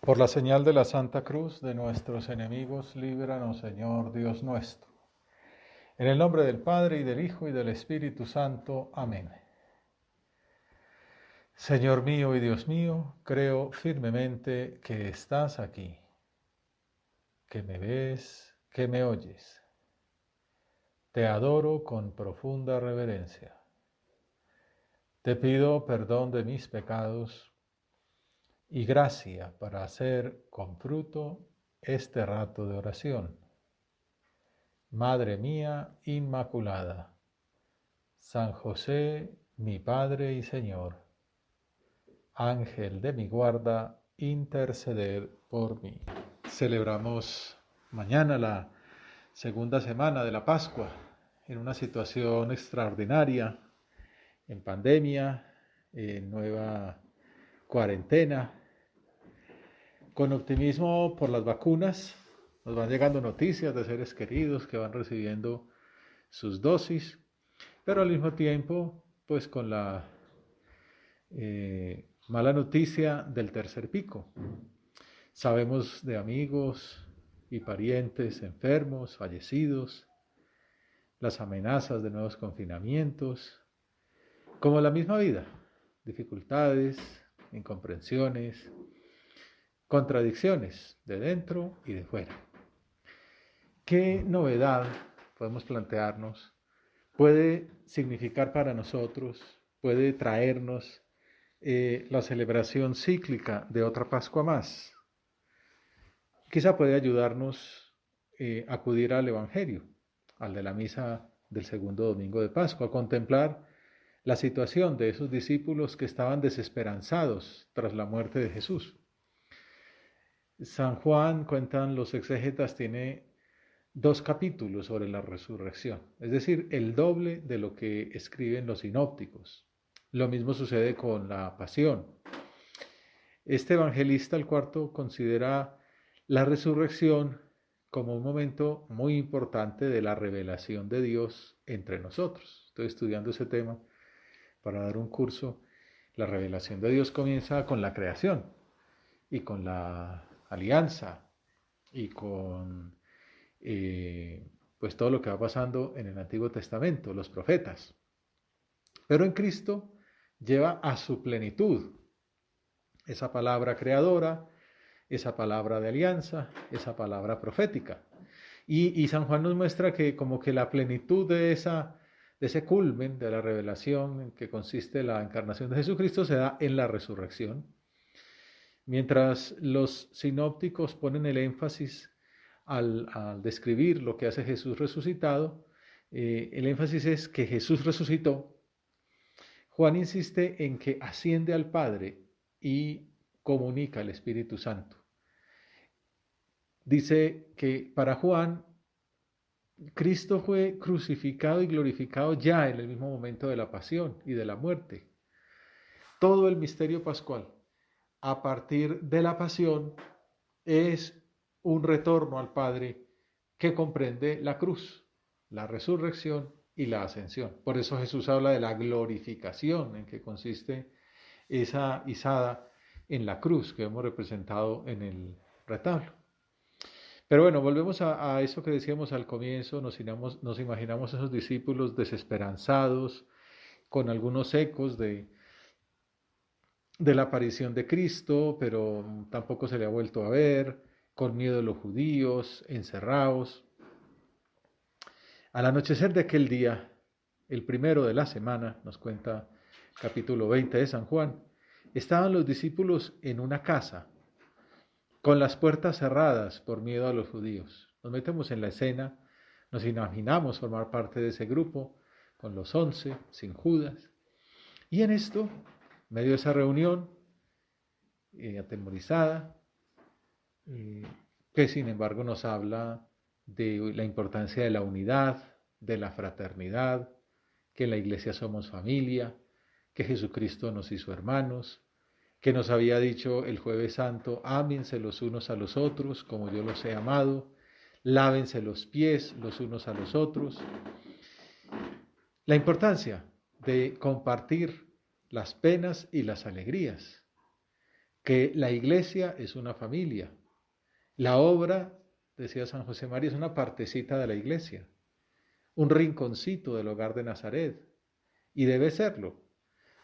Por la señal de la Santa Cruz de nuestros enemigos, líbranos, Señor Dios nuestro. En el nombre del Padre, y del Hijo, y del Espíritu Santo. Amén. Señor mío y Dios mío, creo firmemente que estás aquí, que me ves, que me oyes. Te adoro con profunda reverencia. Te pido perdón de mis pecados y gracia para hacer con fruto este rato de oración. Madre mía Inmaculada, San José, mi Padre y Señor, Ángel de mi guarda, interceder por mí. Celebramos mañana la segunda semana de la Pascua, en una situación extraordinaria, en pandemia, en nueva cuarentena, con optimismo por las vacunas. Nos van llegando noticias de seres queridos que van recibiendo sus dosis, pero al mismo tiempo, pues con la mala noticia del tercer pico. Sabemos de amigos y parientes enfermos, fallecidos, las amenazas de nuevos confinamientos, como la misma vida, dificultades, incomprensiones, contradicciones de dentro y de fuera. ¿Qué novedad podemos plantearnos? Puede significar para nosotros, puede traernos la celebración cíclica de otra Pascua más. Quizá puede ayudarnos a acudir al Evangelio, al de la misa del segundo domingo de Pascua, a contemplar la situación de esos discípulos que estaban desesperanzados tras la muerte de Jesús. San Juan, cuentan los exégetas, tiene 2 capítulos sobre la resurrección, es decir, el doble de lo que escriben los sinópticos. Lo mismo sucede con la pasión. Este evangelista, el cuarto, considera la resurrección como un momento muy importante de la revelación de Dios entre nosotros. Estoy estudiando ese tema para dar un curso. La revelación de Dios comienza con la creación y con la alianza y con pues todo lo que va pasando en el Antiguo Testamento, los profetas. Pero en Cristo lleva a su plenitud esa palabra creadora, esa palabra de alianza, esa palabra profética. Y San Juan nos muestra que como que la plenitud de ese culmen de la revelación en que consiste la encarnación de Jesucristo se da en la resurrección. Mientras los sinópticos ponen el énfasis al describir lo que hace Jesús resucitado, el énfasis es que Jesús resucitó. Juan insiste en que asciende al Padre y comunica el Espíritu Santo. Dice que para Juan, Cristo fue crucificado y glorificado ya en el mismo momento de la pasión y de la muerte. Todo el misterio pascual, a partir de la pasión, es un retorno al Padre que comprende la cruz, la resurrección y la ascensión. Por eso Jesús habla de la glorificación, en que consiste esa izada en la cruz que hemos representado en el retablo. Pero bueno, volvemos a eso que decíamos al comienzo, nos imaginamos esos discípulos desesperanzados, con algunos ecos de la aparición de Cristo, pero tampoco se le ha vuelto a ver, con miedo de los judíos, encerrados. Al anochecer de aquel día, el primero de la semana, nos cuenta capítulo 20 de San Juan, estaban los discípulos en una casa, con las puertas cerradas por miedo a los judíos. Nos metemos en la escena, nos imaginamos formar parte de ese grupo, con los 11, sin Judas. Y en esto, en medio de esa reunión, atemorizada, que sin embargo nos habla de la importancia de la unidad, de la fraternidad, que en la iglesia somos familia, que Jesucristo nos hizo hermanos, que nos había dicho el jueves santo, ámense los unos a los otros como yo los he amado, lávense los pies los unos a los otros. La importancia de compartir las penas y las alegrías. que la iglesia es una familia. La obra, decía San José María, es una partecita de la iglesia, un rinconcito del hogar de Nazaret, y debe serlo.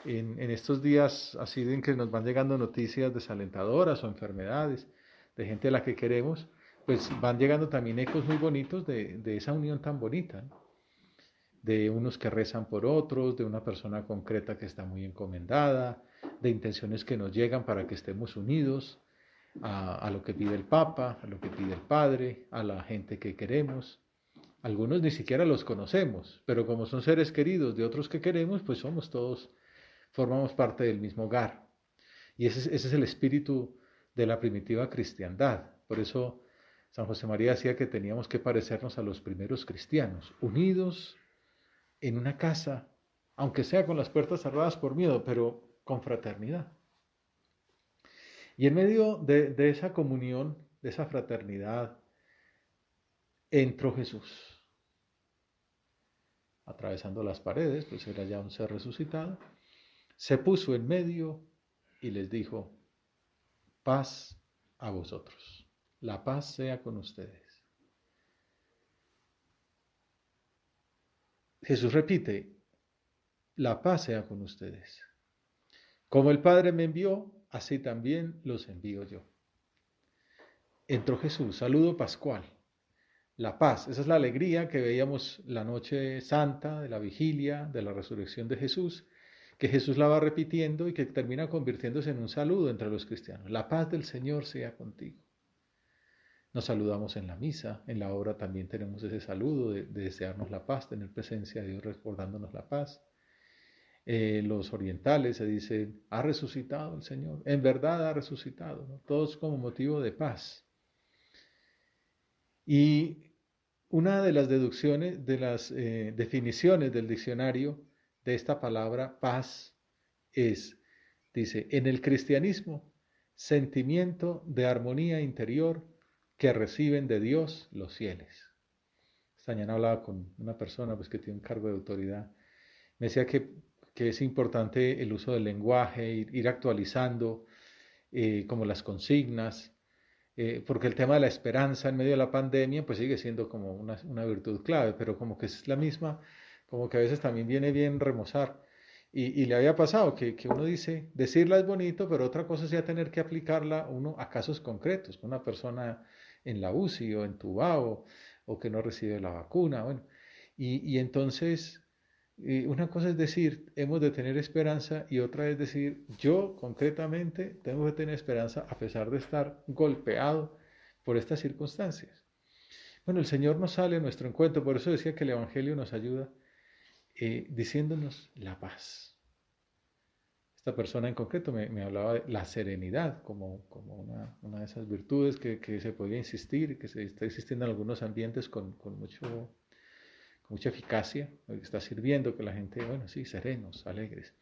En estos días así en que nos van llegando noticias desalentadoras o enfermedades de gente a la que queremos, pues van llegando también ecos muy bonitos de esa unión tan bonita, ¿no? De unos que rezan por otros, de una persona concreta que está muy encomendada, de intenciones que nos llegan para que estemos unidos a lo que pide el Papa, a lo que pide el Padre, a la gente que queremos. Algunos ni siquiera los conocemos, pero como son seres queridos de otros que queremos, pues somos todos, formamos parte del mismo hogar. Y ese es el espíritu de la primitiva cristiandad. Por eso San José María decía que teníamos que parecernos a los primeros cristianos, unidos en una casa, aunque sea con las puertas cerradas por miedo, pero con fraternidad. Y en medio de esa comunión, de esa fraternidad, entró Jesús, atravesando las paredes, pues era ya un ser resucitado, se puso en medio y les dijo, paz a vosotros, la paz sea con ustedes. Jesús repite, la paz sea con ustedes. Como el Padre me envió, así también los envío yo. Entró Jesús, saludo pascual, la paz, esa es la alegría que veíamos la noche santa de la vigilia, de la resurrección de Jesús, que Jesús la va repitiendo y que termina convirtiéndose en un saludo entre los cristianos. La paz del Señor sea contigo. Nos saludamos en la misa, en la hora también tenemos ese saludo de desearnos la paz, tener presencia de Dios recordándonos la paz. Los orientales se dicen, ha resucitado el Señor, en verdad ha resucitado, ¿no? Todos como motivo de paz. Y una de las deducciones, de las definiciones del diccionario de esta palabra paz es, dice, en el cristianismo, sentimiento de armonía interior que reciben de Dios los fieles. Esta mañana hablaba con una persona pues, que tiene un cargo de autoridad. Me decía que es importante el uso del lenguaje, ir actualizando como las consignas, porque el tema de la esperanza en medio de la pandemia pues sigue siendo como una virtud clave, pero como que es la misma, como que a veces también viene bien remozar. Y le había pasado que uno dice, decirla es bonito, pero otra cosa es ya tener que aplicarla uno a casos concretos, una persona en la UCI o entubado o que no recibe la vacuna, bueno. Y entonces una cosa es decir, hemos de tener esperanza y otra es decir, yo concretamente tengo que tener esperanza a pesar de estar golpeado por estas circunstancias. Bueno, el Señor nos sale a nuestro encuentro, por eso decía que el Evangelio nos ayuda diciéndonos la paz. Esta persona en concreto me hablaba de la serenidad como una de esas virtudes que se podía insistir, que se está existiendo en algunos ambientes con mucha eficacia, que está sirviendo, que la gente, bueno, sí, serenos, alegres.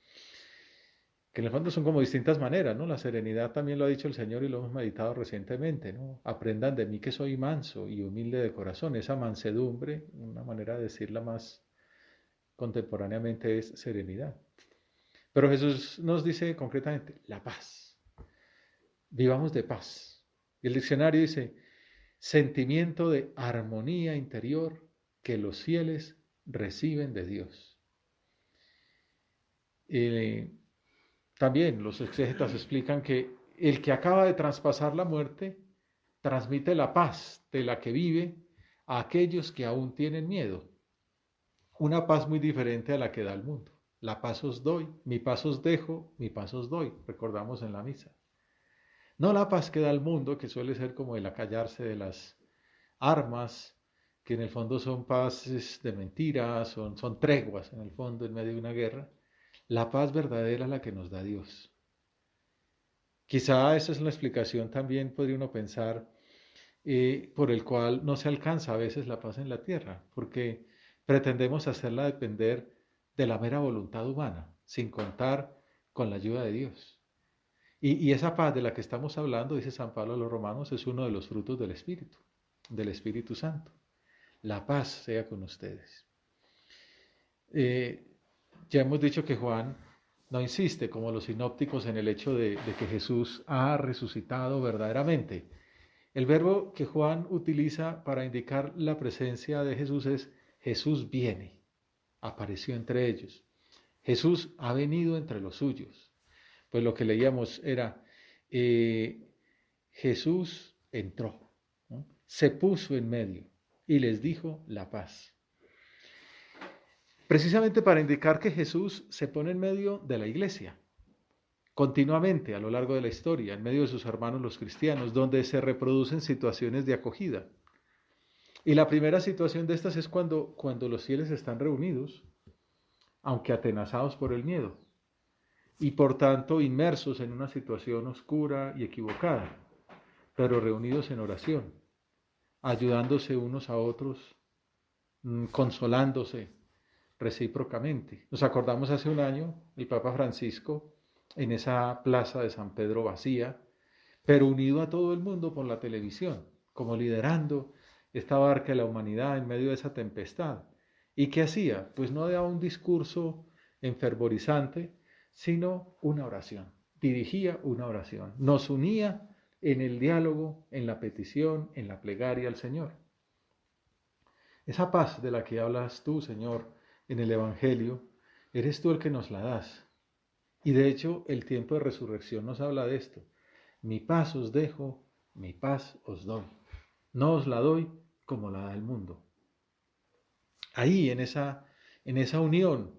Que en el fondo son como distintas maneras, ¿no? La serenidad también lo ha dicho el Señor y lo hemos meditado recientemente, ¿no? Aprendan de mí que soy manso y humilde de corazón. Esa mansedumbre, una manera de decirla más contemporáneamente es serenidad. Pero Jesús nos dice concretamente, la paz. Vivamos de paz. Y el diccionario dice, sentimiento de armonía interior que los fieles reciben de Dios. También los exégetas explican que el que acaba de traspasar la muerte transmite la paz de la que vive a aquellos que aún tienen miedo. Una paz muy diferente a la que da el mundo. La paz os doy, mi paz os dejo, mi paz os doy, recordamos en la misa. No la paz que da el mundo, que suele ser como el acallarse de las armas, que en el fondo son paces de mentiras, son treguas en el fondo en medio de una guerra. La paz verdadera es la que nos da Dios. Quizá esa es la explicación también, podría uno pensar, por el cual no se alcanza a veces la paz en la tierra, porque pretendemos hacerla depender de la mera voluntad humana, sin contar con la ayuda de Dios. Y esa paz de la que estamos hablando, dice San Pablo a los Romanos, es uno de los frutos del Espíritu Santo. La paz sea con ustedes. Ya hemos dicho que Juan no insiste como los sinópticos en el hecho de que Jesús ha resucitado verdaderamente. El verbo que Juan utiliza para indicar la presencia de Jesús es Jesús viene, apareció entre ellos. Jesús ha venido entre los suyos. Pues lo que leíamos era, Jesús entró, ¿no? Se puso en medio y les dijo la paz. Precisamente para indicar que Jesús se pone en medio de la iglesia, continuamente a lo largo de la historia, en medio de sus hermanos los cristianos, donde se reproducen situaciones de acogida. Y la primera situación de estas es cuando los fieles están reunidos, aunque atenazados por el miedo, y por tanto inmersos en una situación oscura y equivocada, pero reunidos en oración, ayudándose unos a otros, consolándose recíprocamente. Nos acordamos hace un año, el Papa Francisco, en esa plaza de San Pedro vacía, pero unido a todo el mundo por la televisión, como liderando esta barca de la humanidad en medio de esa tempestad. ¿Y qué hacía? Pues no daba un discurso enfervorizante, sino una oración. Dirigía una oración. Nos unía en el diálogo, en la petición, en la plegaria al Señor. Esa paz de la que hablas tú, Señor, en el Evangelio, eres tú el que nos la das. Y de hecho, el tiempo de resurrección nos habla de esto. Mi paz os dejo, mi paz os doy. No os la doy como la da el mundo. Ahí, en esa unión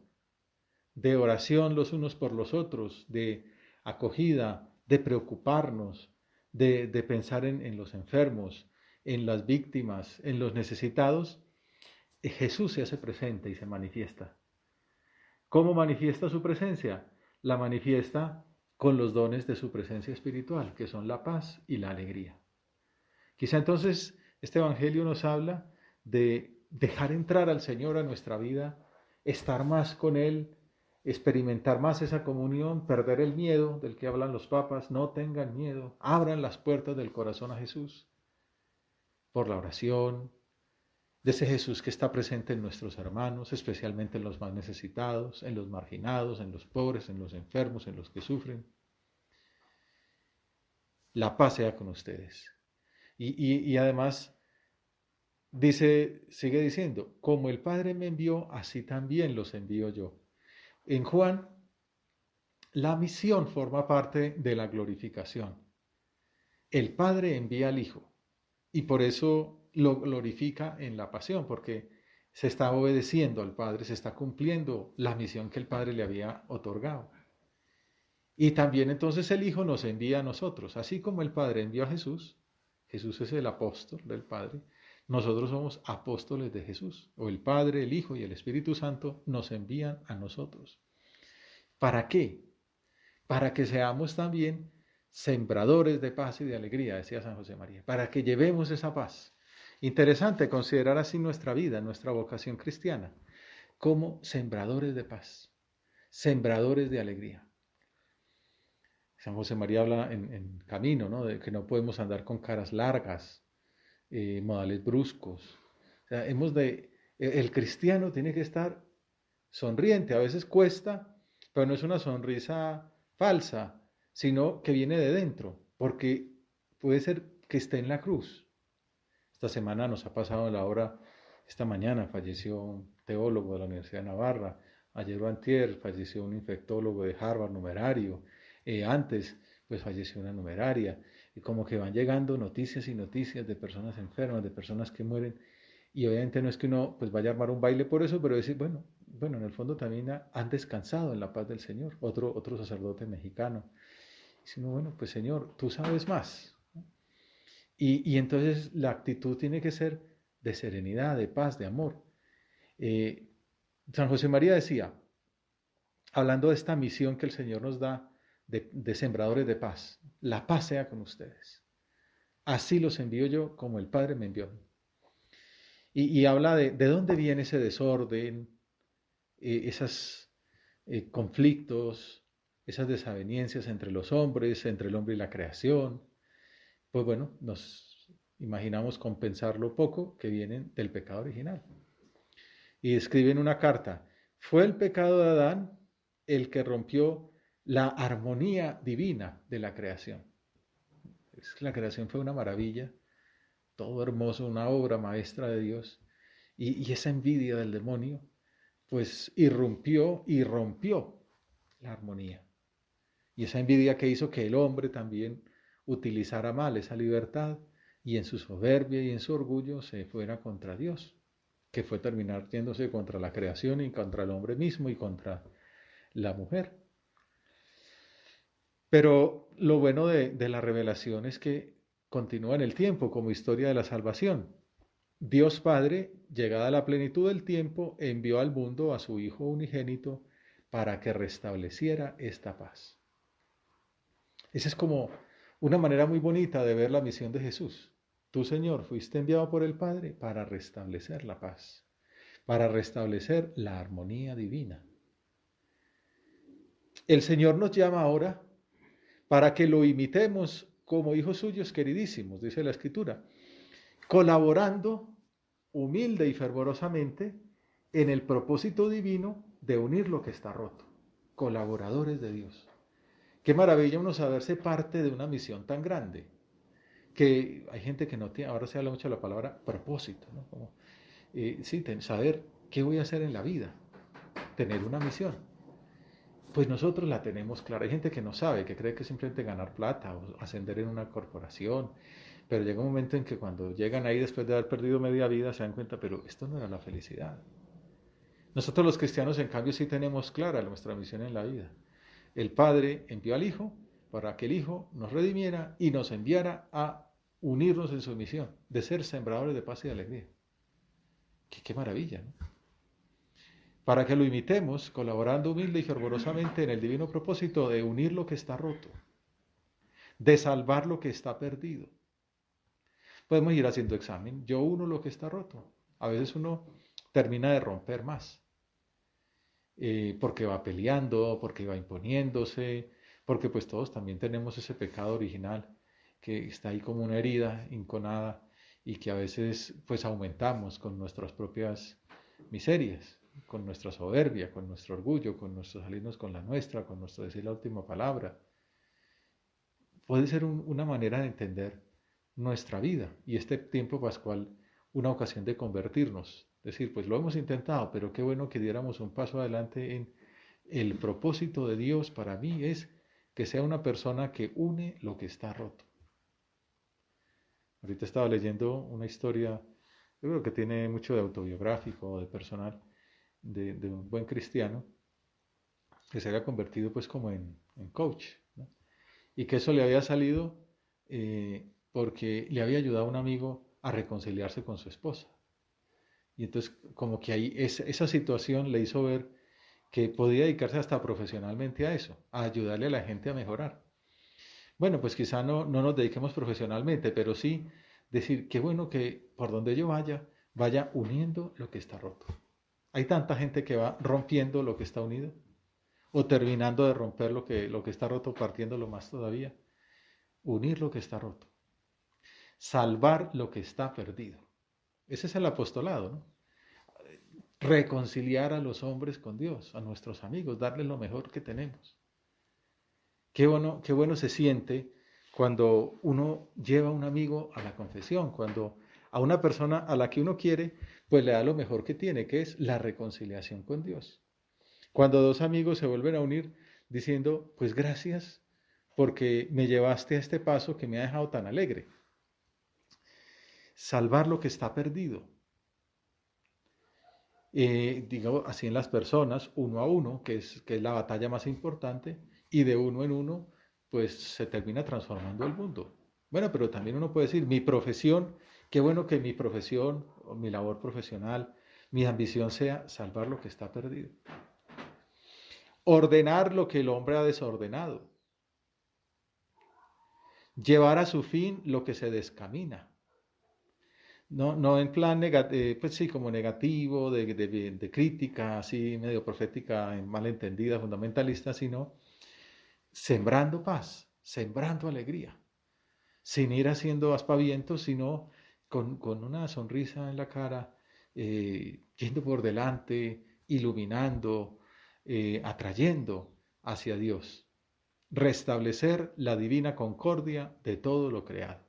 de oración los unos por los otros, de acogida, de preocuparnos, de pensar en los enfermos, en las víctimas, en los necesitados, Jesús se hace presente y se manifiesta. ¿Cómo manifiesta su presencia? La manifiesta con los dones de su presencia espiritual, que son la paz y la alegría. Quizá entonces este Evangelio nos habla de dejar entrar al Señor a nuestra vida, estar más con Él, experimentar más esa comunión, perder el miedo del que hablan los papas, no tengan miedo, abran las puertas del corazón a Jesús, por la oración, de ese Jesús que está presente en nuestros hermanos, especialmente en los más necesitados, en los marginados, en los pobres, en los enfermos, en los que sufren. La paz sea con ustedes. Y además sigue diciendo, como el Padre me envió, así también los envío yo. En Juan, la misión forma parte de la glorificación. El Padre envía al Hijo y por eso lo glorifica en la pasión, porque se está obedeciendo al Padre, se está cumpliendo la misión que el Padre le había otorgado. Y también entonces el Hijo nos envía a nosotros, así como el Padre envió a Jesús, Jesús es el apóstol del Padre, nosotros somos apóstoles de Jesús, o el Padre, el Hijo y el Espíritu Santo nos envían a nosotros. ¿Para qué? Para que seamos también sembradores de paz y de alegría, decía San José María, para que llevemos esa paz. Interesante considerar así nuestra vida, nuestra vocación cristiana, como sembradores de paz, sembradores de alegría. San José María habla en Camino, ¿no? De que no podemos andar con caras largas, modales bruscos. O sea, el cristiano tiene que estar sonriente, a veces cuesta, pero no es una sonrisa falsa, sino que viene de dentro, porque puede ser que esté en la cruz. Esta semana nos ha pasado en la hora, esta mañana falleció un teólogo de la Universidad de Navarra, ayer o antier falleció un infectólogo de Harvard, numerario, antes pues falleció una numeraria, y como que van llegando noticias y noticias de personas enfermas, de personas que mueren, y obviamente no es que uno pues vaya a armar un baile por eso, pero decir, bueno, en el fondo también han descansado en la paz del Señor, otro sacerdote mexicano. Y dice uno, bueno, pues Señor, tú sabes más. Y entonces la actitud tiene que ser de serenidad, de paz, de amor. Eh, San José María decía, hablando de esta misión que el Señor nos da de sembradores de paz, la paz sea con ustedes. Así los envío yo como el Padre me envió. Y habla de dónde viene ese desorden, esos conflictos, esas desavenencias entre los hombres, entre el hombre y la creación. Pues bueno, nos imaginamos compensarlo poco que vienen del pecado original. Y escriben una carta, fue el pecado de Adán el que rompió la armonía divina de la creación. La creación fue una maravilla, todo hermoso, una obra maestra de Dios, y esa envidia del demonio, pues irrumpió y rompió la armonía. Y esa envidia que hizo que el hombre también utilizara mal esa libertad y en su soberbia y en su orgullo se fuera contra Dios, que fue terminar yéndose contra la creación y contra el hombre mismo y contra la mujer. Pero lo bueno de la revelación es que continúa en el tiempo como historia de la salvación. Dios Padre, llegada a la plenitud del tiempo, envió al mundo a su Hijo unigénito para que restableciera esta paz. Esa es como una manera muy bonita de ver la misión de Jesús. Tú, Señor, fuiste enviado por el Padre para restablecer la paz, para restablecer la armonía divina. El Señor nos llama ahora para que lo imitemos como hijos suyos queridísimos, dice la Escritura, colaborando humilde y fervorosamente en el propósito divino de unir lo que está roto. Colaboradores de Dios. Qué maravilla uno saberse parte de una misión tan grande, que hay gente que no tiene, ahora se habla mucho de la palabra propósito, ¿no? Como, sí, saber qué voy a hacer en la vida, tener una misión. Pues nosotros la tenemos clara. Hay gente que no sabe, que cree que simplemente ganar plata o ascender en una corporación, pero llega un momento en que cuando llegan ahí después de haber perdido media vida se dan cuenta, pero esto no era la felicidad. Nosotros los cristianos en cambio sí tenemos clara nuestra misión en la vida. El Padre envió al Hijo para que el Hijo nos redimiera y nos enviara a unirnos en su misión, de ser sembradores de paz y de alegría. Qué maravilla, ¿no? Para que lo imitemos, colaborando humilde y fervorosamente en el divino propósito de unir lo que está roto, de salvar lo que está perdido. Podemos ir haciendo examen. Yo uno lo que está roto. A veces uno termina de romper más, porque va peleando, porque va imponiéndose, porque pues todos también tenemos ese pecado original que está ahí como una herida inconada y que a veces pues aumentamos con nuestras propias miserias, con nuestra soberbia, con nuestro orgullo, con nuestro salirnos con la nuestra, con nuestro decir la última palabra. Puede ser una manera de entender nuestra vida y este tiempo pascual una ocasión de convertirnos. Decir, pues lo hemos intentado, pero qué bueno que diéramos un paso adelante en el propósito de Dios para mí es que sea una persona que une lo que está roto. Ahorita estaba leyendo una historia, yo creo que tiene mucho de autobiográfico, de personal, de un buen cristiano que se había convertido pues como en coach, ¿no? Y que eso le había salido porque le había ayudado a un amigo a reconciliarse con su esposa. Y entonces como que ahí esa situación le hizo ver que podía dedicarse hasta profesionalmente a eso, a ayudarle a la gente a mejorar. Bueno, pues quizá no nos dediquemos profesionalmente, pero sí decir, qué bueno que por donde yo vaya uniendo lo que está roto. Hay tanta gente que va rompiendo lo que está unido o terminando de romper lo que está roto, partiéndolo más todavía. Unir lo que está roto. Salvar lo que está perdido. Ese es el apostolado, ¿no? Reconciliar a los hombres con Dios, a nuestros amigos, darles lo mejor que tenemos. Qué bueno se siente cuando uno lleva a un amigo a la confesión, cuando a una persona a la que uno quiere, pues le da lo mejor que tiene, que es la reconciliación con Dios. Cuando dos amigos se vuelven a unir diciendo, pues gracias porque me llevaste a este paso que me ha dejado tan alegre. Salvar lo que está perdido. Digo así en las personas, uno a uno, que es la batalla más importante, y de uno en uno, pues se termina transformando el mundo. Bueno, pero también uno puede decir, mi profesión, qué bueno que mi profesión, o mi labor profesional, mi ambición sea salvar lo que está perdido. Ordenar lo que el hombre ha desordenado. Llevar a su fin lo que se descamina. No en plan pues sí, como negativo, de crítica, así medio profética, malentendida, fundamentalista, sino sembrando paz, sembrando alegría, sin ir haciendo aspavientos, sino con una sonrisa en la cara, yendo por delante, iluminando, atrayendo hacia Dios, restablecer la divina concordia de todo lo creado.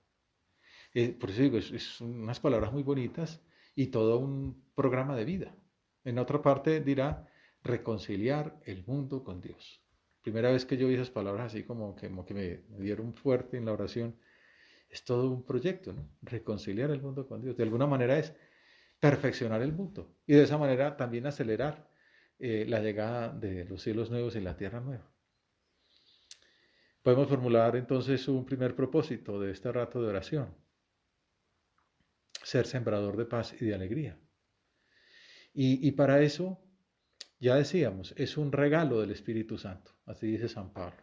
Por eso digo, es unas palabras muy bonitas y todo un programa de vida. En otra parte dirá reconciliar el mundo con Dios. Primera vez que yo vi esas palabras así como que me dieron fuerte en la oración. Es todo un proyecto, ¿no? Reconciliar el mundo con Dios. De alguna manera es perfeccionar el mundo y de esa manera también acelerar la llegada de los cielos nuevos y la tierra nueva. Podemos formular entonces un primer propósito de este rato de oración: ser sembrador de paz y de alegría. Y para eso, ya decíamos, es un regalo del Espíritu Santo, así dice San Pablo.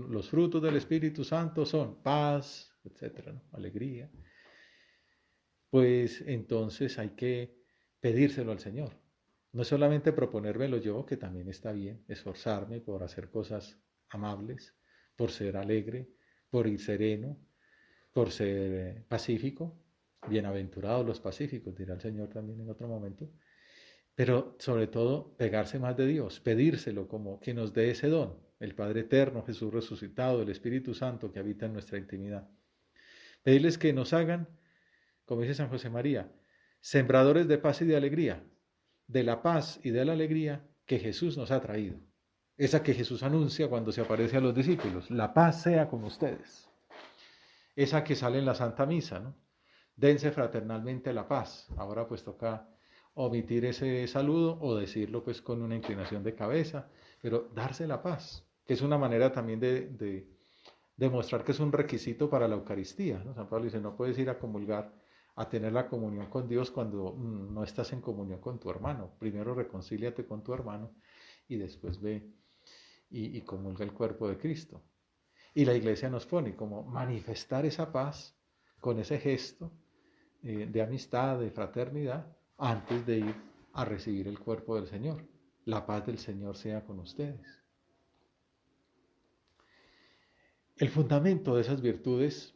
Los frutos del Espíritu Santo son paz, etcétera, ¿no? Alegría. Pues entonces hay que pedírselo al Señor. No solamente proponérmelo yo, que también está bien, esforzarme por hacer cosas amables, por ser alegre, por ir sereno, por ser pacífico. Bienaventurados los pacíficos, dirá el Señor también en otro momento. Pero sobre todo, pegarse más de Dios, pedírselo como que nos dé ese don, el Padre Eterno, Jesús resucitado, el Espíritu Santo que habita en nuestra intimidad. Pedirles que nos hagan, como dice San José María, sembradores de paz y de alegría, de la paz y de la alegría que Jesús nos ha traído. Esa que Jesús anuncia cuando se aparece a los discípulos: la paz sea con ustedes. Esa que sale en la Santa Misa, ¿no? Dense fraternalmente la paz. Ahora pues toca omitir ese saludo o decirlo pues con una inclinación de cabeza, pero darse la paz, que es una manera también de demostrar que es un requisito para la Eucaristía, ¿no? San Pablo dice, no puedes ir a comulgar, a tener la comunión con Dios cuando no estás en comunión con tu hermano. Primero reconcíliate con tu hermano y después ve y comulga el cuerpo de Cristo. Y la Iglesia nos pone como manifestar esa paz con ese gesto de amistad, de fraternidad, antes de ir a recibir el cuerpo del Señor. La paz del Señor sea con ustedes. El fundamento de esas virtudes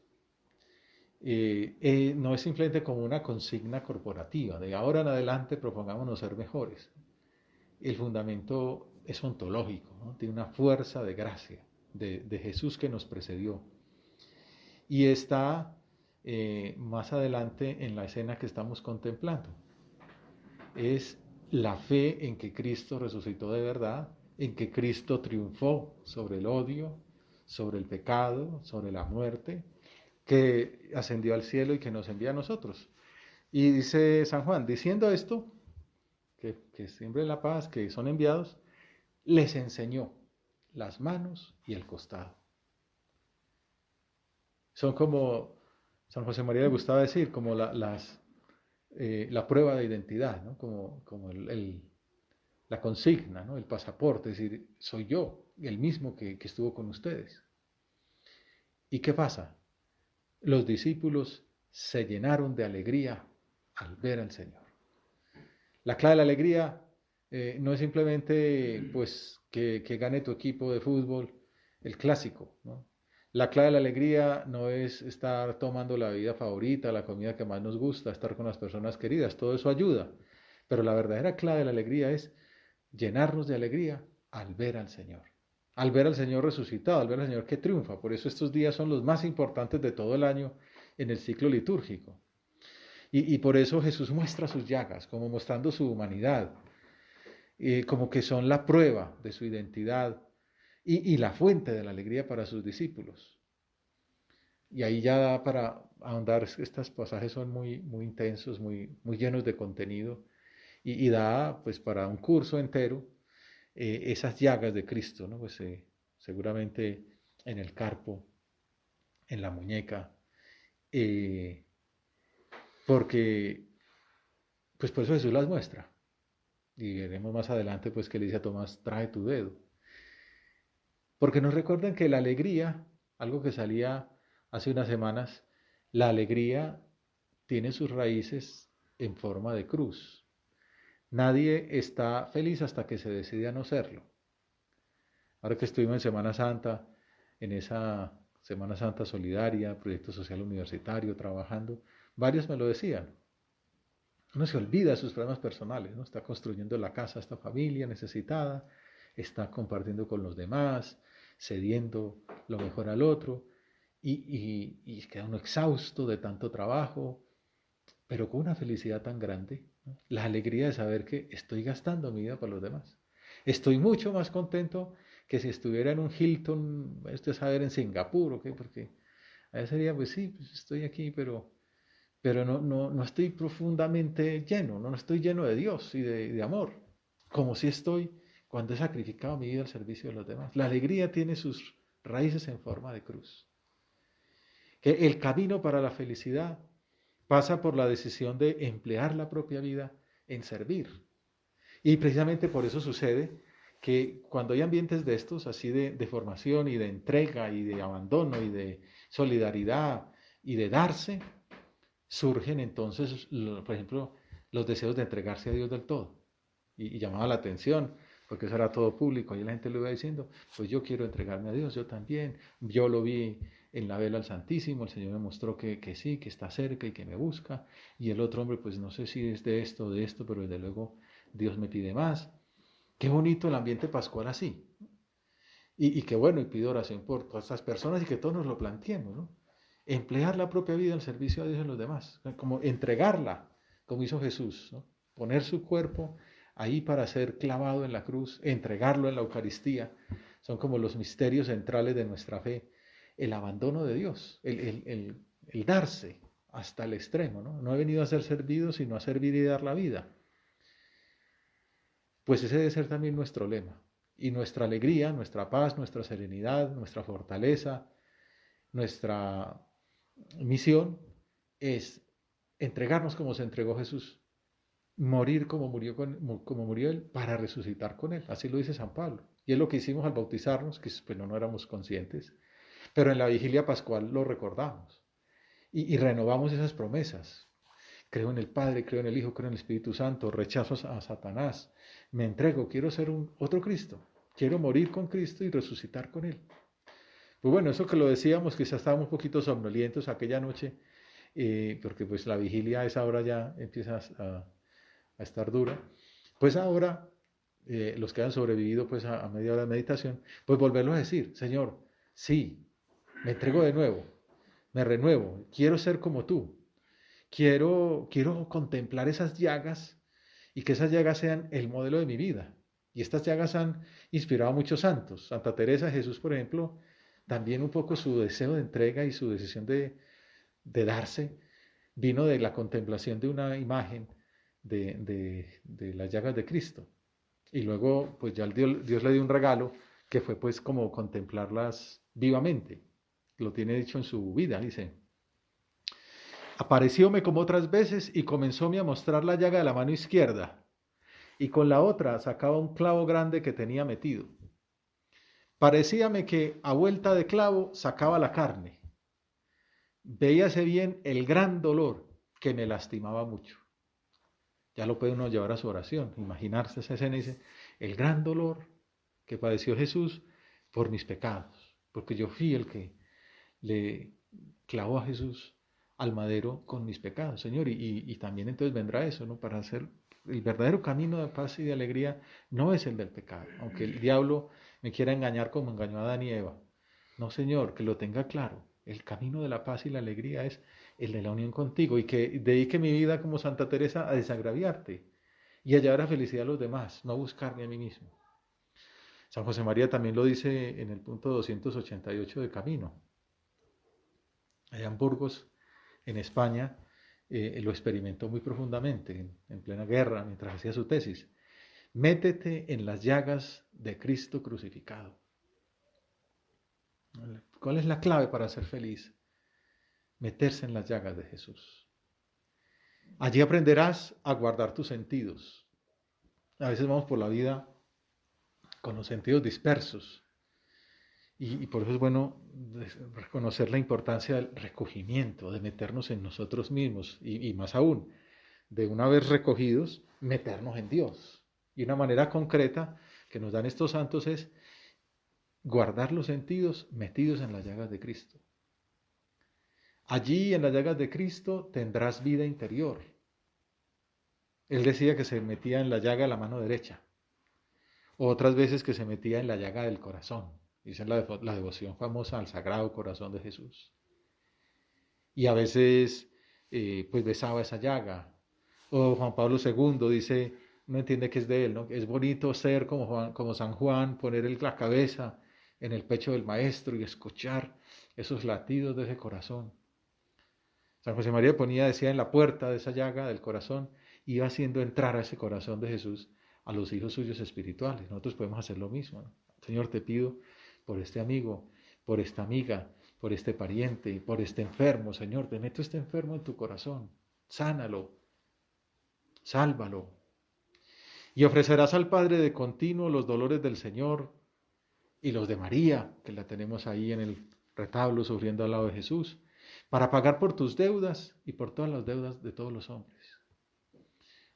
no es simplemente como una consigna corporativa, de ahora en adelante propongámonos ser mejores. El fundamento es ontológico, ¿no? Tiene una fuerza de gracia de Jesús que nos precedió. Y está más adelante en la escena que estamos contemplando. Es la fe en que Cristo resucitó de verdad, en que Cristo triunfó sobre el odio, sobre el pecado, sobre la muerte, que ascendió al cielo y que nos envía a nosotros. Y dice San Juan, diciendo esto, que siembren la paz, que son enviados, les enseñó las manos y el costado. Son como, San José María le gustaba decir, como la prueba de identidad, ¿no? Como la consigna, ¿no? El pasaporte, es decir, soy yo, el mismo que estuvo con ustedes. ¿Y qué pasa? Los discípulos se llenaron de alegría al ver al Señor. La clave de la alegría no es simplemente pues, que gane tu equipo de fútbol, el clásico, ¿no? La clave de la alegría no es estar tomando la bebida favorita, la comida que más nos gusta, estar con las personas queridas, todo eso ayuda. Pero la verdadera clave de la alegría es llenarnos de alegría al ver al Señor. Al ver al Señor resucitado, al ver al Señor que triunfa. Por eso estos días son los más importantes de todo el año en el ciclo litúrgico. Y por eso Jesús muestra sus llagas, como mostrando su humanidad, como que son la prueba de su identidad y la fuente de la alegría para sus discípulos. Y ahí ya da para ahondar, estos pasajes son muy, muy intensos, muy llenos de contenido, y da pues para un curso entero esas llagas de Cristo, ¿no? Pues seguramente en el carpo, en la muñeca, porque pues por eso Jesús las muestra. Y veremos más adelante pues que le dice a Tomás, trae tu dedo. Porque nos recuerdan que la alegría, algo que salía hace unas semanas, la alegría tiene sus raíces en forma de cruz. Nadie está feliz hasta que se decide a no serlo. Ahora que estuvimos en Semana Santa, en esa Semana Santa solidaria, proyecto social universitario, trabajando, varios me lo decían. Uno se olvida de sus problemas personales, ¿no? Está construyendo la casa a esta familia necesitada, está compartiendo con los demás, cediendo lo mejor al otro, y queda uno exhausto de tanto trabajo, pero con una felicidad tan grande, ¿no? La alegría de saber que estoy gastando mi vida para los demás. Estoy mucho más contento que si estuviera en un Hilton, esto es saber, en Singapur, ¿ok? Porque a veces sería, pues sí, pues estoy aquí, pero no estoy profundamente lleno, no estoy lleno de Dios y de amor, como si estoy cuando he sacrificado mi vida al servicio de los demás. La alegría tiene sus raíces en forma de cruz. Que el camino para la felicidad pasa por la decisión de emplear la propia vida en servir. Y precisamente por eso sucede que cuando hay ambientes de estos, así de formación y de entrega y de abandono y de solidaridad y de darse, surgen entonces, por ejemplo, los deseos de entregarse a Dios del todo. Y llamaba la atención, porque eso era todo público, y la gente lo iba diciendo, pues yo quiero entregarme a Dios, yo también, yo lo vi en la vela al Santísimo, el Señor me mostró que sí, que está cerca y que me busca, y el otro hombre, pues no sé si es de esto o de esto, pero desde luego Dios me pide más. Qué bonito el ambiente pascual así. Y qué bueno, y pido oración por todas estas personas y que todos nos lo planteemos, ¿no? Emplear la propia vida al servicio a Dios y los demás, como entregarla, como hizo Jesús, ¿no? Poner su cuerpo ahí para ser clavado en la cruz, entregarlo en la Eucaristía, son como los misterios centrales de nuestra fe, el abandono de Dios, el darse hasta el extremo, ¿no? No he venido a ser servido, sino a servir y dar la vida. Pues ese debe ser también nuestro lema. Y nuestra alegría, nuestra paz, nuestra serenidad, nuestra fortaleza, nuestra misión es entregarnos como se entregó Jesús, morir como murió Él para resucitar con Él. Así lo dice San Pablo. Y es lo que hicimos al bautizarnos, que pues no éramos conscientes, pero en la vigilia pascual lo recordamos y renovamos esas promesas. Creo en el Padre, creo en el Hijo, creo en el Espíritu Santo, rechazo a Satanás, me entrego, quiero ser otro Cristo, quiero morir con Cristo y resucitar con Él. Pues bueno, eso que lo decíamos, quizás estábamos un poquito somnolientos aquella noche, porque pues la vigilia a esa hora ya empieza a estar dura. Pues ahora, los que han sobrevivido pues a media hora de meditación, pues volverlo a decir, Señor, sí, me entrego de nuevo, me renuevo, quiero ser como tú, quiero contemplar esas llagas y que esas llagas sean el modelo de mi vida. Y estas llagas han inspirado a muchos santos. Santa Teresa de Jesús, por ejemplo, también un poco su deseo de entrega y su decisión de darse vino de la contemplación de una imagen de las llagas de Cristo. Y luego, pues ya Dios le dio un regalo que fue pues como contemplarlas vivamente. Lo tiene dicho en su vida, dice. Aparecióme como otras veces y comenzóme a mostrar la llaga de la mano izquierda, y con la otra sacaba un clavo grande que tenía metido. Parecíame que a vuelta de clavo sacaba la carne. Veíase bien el gran dolor que me lastimaba mucho. Ya lo puede uno llevar a su oración, imaginarse esa escena y dice, el gran dolor que padeció Jesús por mis pecados, porque yo fui el que le clavó a Jesús al madero con mis pecados, Señor, y también entonces vendrá eso, ¿no? Para hacer el verdadero camino de paz y de alegría no es el del pecado, aunque el diablo me quiera engañar como engañó a Adán y Eva. No, Señor, que lo tenga claro. El camino de la paz y la alegría es el de la unión contigo y que dedique mi vida como Santa Teresa a desagraviarte y a llevar a felicidad a los demás, no a buscarme a mí mismo. San José María también lo dice en el punto 288 de Camino. Allá en Burgos, en España, lo experimentó muy profundamente, en plena guerra, mientras hacía su tesis. Métete en las llagas de Cristo crucificado. ¿Cuál es la clave para ser feliz? Meterse en las llagas de Jesús. Allí aprenderás a guardar tus sentidos. A veces vamos por la vida con los sentidos dispersos y por eso es bueno reconocer la importancia del recogimiento, de meternos en nosotros mismos y más aún, de una vez recogidos, meternos en Dios. Y una manera concreta que nos dan estos santos es guardar los sentidos metidos en las llagas de Cristo. Allí en las llagas de Cristo tendrás vida interior. Él decía que se metía en la llaga de la mano derecha. o otras veces que se metía en la llaga del corazón. Dicen la devoción famosa al Sagrado Corazón de Jesús. Y a veces pues besaba esa llaga. O Juan Pablo II dice, no entiende que es de él, ¿no? Es bonito ser como San Juan, poner la cabeza en el pecho del maestro y escuchar esos latidos de ese corazón. San José María decía, en la puerta de esa llaga del corazón, iba haciendo entrar a ese corazón de Jesús a los hijos suyos espirituales. Nosotros podemos hacer lo mismo, ¿no? Señor, te pido por este amigo, por esta amiga, por este pariente, por este enfermo. Señor, te meto este enfermo en tu corazón. Sánalo, sálvalo. Y ofrecerás al Padre de continuo los dolores del Señor y los de María, que la tenemos ahí en el retablo sufriendo al lado de Jesús, para pagar por tus deudas y por todas las deudas de todos los hombres.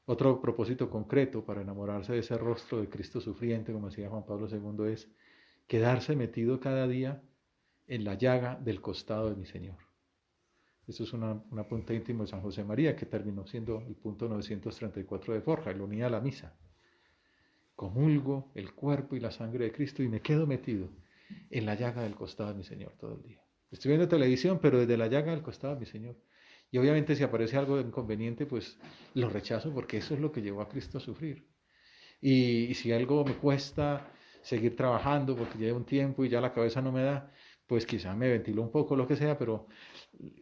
Otro propósito concreto para enamorarse de ese rostro de Cristo sufriente, como decía Juan Pablo II, es quedarse metido cada día en la llaga del costado de mi Señor. Eso es un apunte íntimo de San José María, que terminó siendo el punto 934 de Forja, lo unía a la misa. Comulgo el cuerpo y la sangre de Cristo y me quedo metido en la llaga del costado de mi Señor todo el día. Estoy viendo televisión, pero desde la llaga del costado de mi Señor. Y obviamente si aparece algo inconveniente, pues lo rechazo porque eso es lo que llevó a Cristo a sufrir. Y si algo me cuesta seguir trabajando porque lleva un tiempo y ya la cabeza no me da, pues quizá me ventilo un poco, lo que sea, pero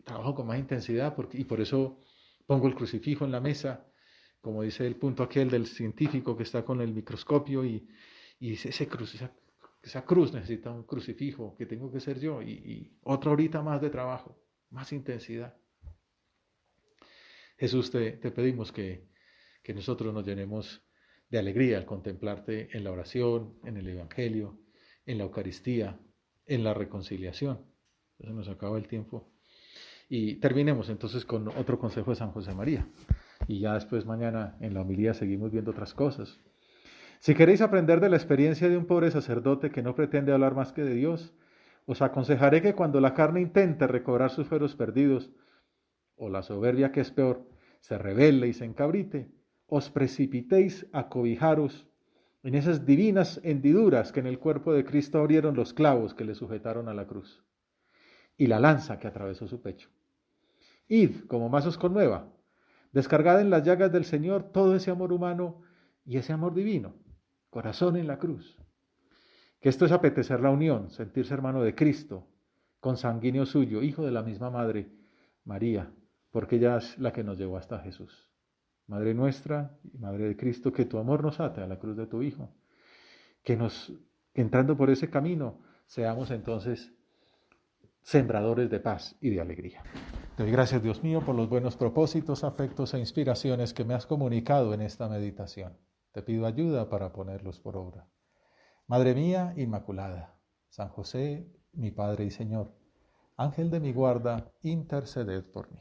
trabajo con más intensidad y por eso pongo el crucifijo en la mesa, como dice el punto aquel del científico que está con el microscopio y dice, esa cruz necesita un crucifijo, que tengo que ser yo, y otra horita más de trabajo, más intensidad. Jesús, te pedimos que nosotros nos llenemos de alegría al contemplarte en la oración, en el Evangelio, en la Eucaristía, en la reconciliación. Se nos acaba el tiempo. Y terminemos entonces con otro consejo de San José María. Y ya después mañana en la homilía seguimos viendo otras cosas. Si queréis aprender de la experiencia de un pobre sacerdote que no pretende hablar más que de Dios, os aconsejaré que cuando la carne intente recobrar sus fueros perdidos, o la soberbia que es peor, se rebele y se encabrite, os precipitéis a cobijaros en esas divinas hendiduras que en el cuerpo de Cristo abrieron los clavos que le sujetaron a la cruz y la lanza que atravesó su pecho. Id, como más os conmueva, descargad en las llagas del Señor todo ese amor humano y ese amor divino, corazón en la cruz. Que esto es apetecer la unión, sentirse hermano de Cristo, consanguíneo suyo, hijo de la misma Madre, María, porque ella es la que nos llevó hasta Jesús. Madre nuestra y Madre de Cristo, que tu amor nos ate a la cruz de tu Hijo. Que entrando por ese camino, seamos entonces sembradores de paz y de alegría. Te doy gracias, Dios mío, por los buenos propósitos, afectos e inspiraciones que me has comunicado en esta meditación. Te pido ayuda para ponerlos por obra. Madre mía Inmaculada, San José, mi Padre y Señor, Ángel de mi guarda, interceded por mí.